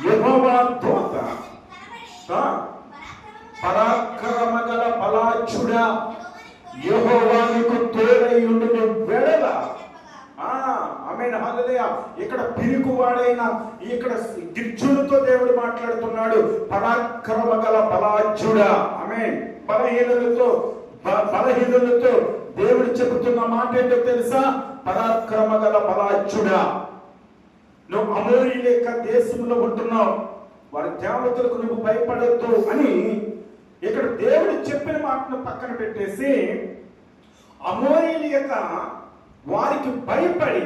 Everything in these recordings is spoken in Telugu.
యెహోవా దూత పరాక్రమగల బలాఢ్యుడా యెహోవా నీకు తోడై ఉండును వెడల. ఆమేన్ హల్లెలూయా. ఇక్కడ పిరికివాడైన ఇక్కడ గిర్జులతో దేవుడు మాట్లాడుతున్నాడు. పరాక్రమగల బలాఢ్యుడా. ఆమేన్. బలహీనులతో దేవుడు చెబుతున్న మాట ఏంటో తెలుసా? పరాక్రమగల బలాఢ్యుడా, నువ్వు అమోరీయుల యొక్క దేశంలో ఉంటున్నావు, వారి దేవతలకు నువ్వు భయపడద్దు అని ఇక్కడ దేవుడు చెప్పిన మాటను పక్కన పెట్టేసి అమోరీయుల యొక్క వారికి భయపడి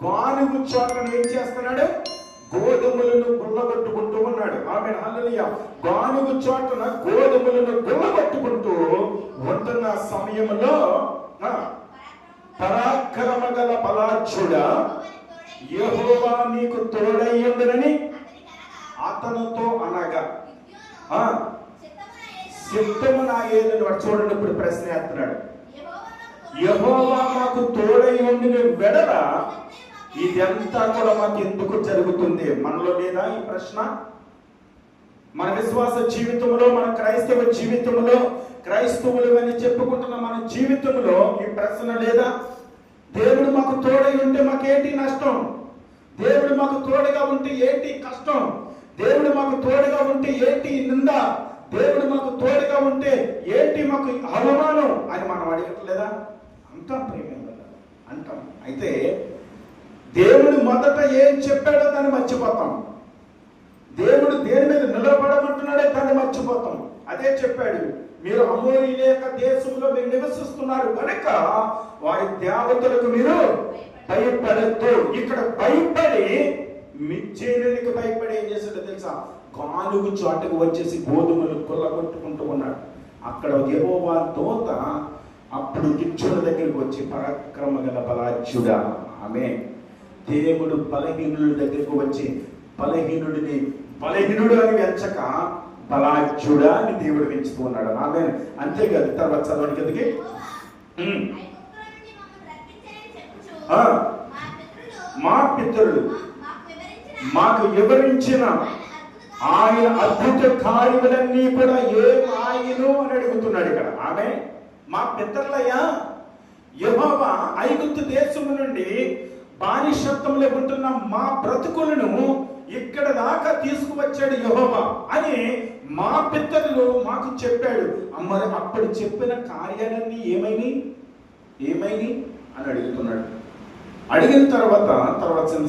గానుగు చోటను ఏం చేస్తున్నాడు? గోధుమలను గుల్లగొట్టుకుంటూ ఉన్నాడు. ఆమేన్ హల్లెలూయా. గానుగు చోటన గోధుమలను గుల్లగొట్టుకుంటూ ఉంటున్న సమయంలో పరాక్రమగల బలాఢ్యుడా యెహోవా నీకు తోడయ్యుండునని అతనితో అనగా సిద్ధమునాయేదని వాడు చూడండి. ఇప్పుడు ప్రశ్న వేస్తున్నాడు. యెహోవా మాకు తోడయ్యుండిన వెడల ఇదంతా కూడా మాకు ఎందుకు జరుగుతుంది? మనలో లేదా ఈ ప్రశ్న? మన విశ్వాస జీవితంలో, మన క్రైస్తవ జీవితంలో, క్రైస్తవులు అని చెప్పుకుంటున్న మన జీవితంలో ఈ ప్రశ్న లేదా? దేవుడు మాకు తోడై ఉంటే మాకేంటి నష్టం? దేవుడు మాకు తోడుగా ఉంటే ఏంటి కష్టం? దేవుడు మాకు తోడుగా ఉంటే ఏంటి నింద? దేవుడు మాకు తోడుగా ఉంటే ఏంటి మాకు అవమానం అని మనం అడగట్లేదా? అంటాం ప్రేమ అంటాం. అయితే దేవుడు మొదట ఏం చెప్పాడో దాన్ని మర్చిపోతాం. దేవుడు దేని మీద నిలబడమంటున్నాడో దాన్ని మర్చిపోతాం. అదే చెప్పాడు, మీరు అమోరీయుల యొక్క దేశంలో మీరు నివసిస్తున్నారు కనుక వారి దేవతలకు మీరు భయపడద్దు. ఇక్కడ భయపడి మిచ్చేనునికి భయపడి ఏం చేశాడో తెలుసా? గానుగు చోటకు వచ్చేసి గోధుమలు కొల్లగొట్టుకుంటూ ఉన్నాడు. అక్కడ యెహోవా దూత అప్పుడు గిర్జుల దగ్గరికి వచ్చి పరాక్రమగల బలాఢ్యుడా. ఆమేన్. దేవుడు బలహీనుల దగ్గరకు వచ్చి బలహీనుడు అని ఎంచక బలాఢ్యుడా అని దేవుడు పెంచుతూ ఉన్నాడు. ఆమేన్. అంతేకాదు, తర్వాత చదవండి కిందకి. మా పితరులు మాకు వివరించిన ఆయన అద్భుత కార్యములన్నీ కూడా ఏం ఆయను అని అడుగుతున్నాడు ఇక్కడ. ఆమె మా పితరులయ్యా, యెహోవా ఐగుప్తు దేశము నుండి బానిసత్వంలో ఉంటున్న మా బ్రతుకులను ఇక్కడ దాకా తీసుకువచ్చాడు యెహోవా అని మా పితరులు మాకు చెప్పాడు. మరి అప్పుడు చెప్పిన కార్యాలన్నీ ఏమైంది అని అడుగుతున్నాడు. అడిగిన తర్వాత చిన్న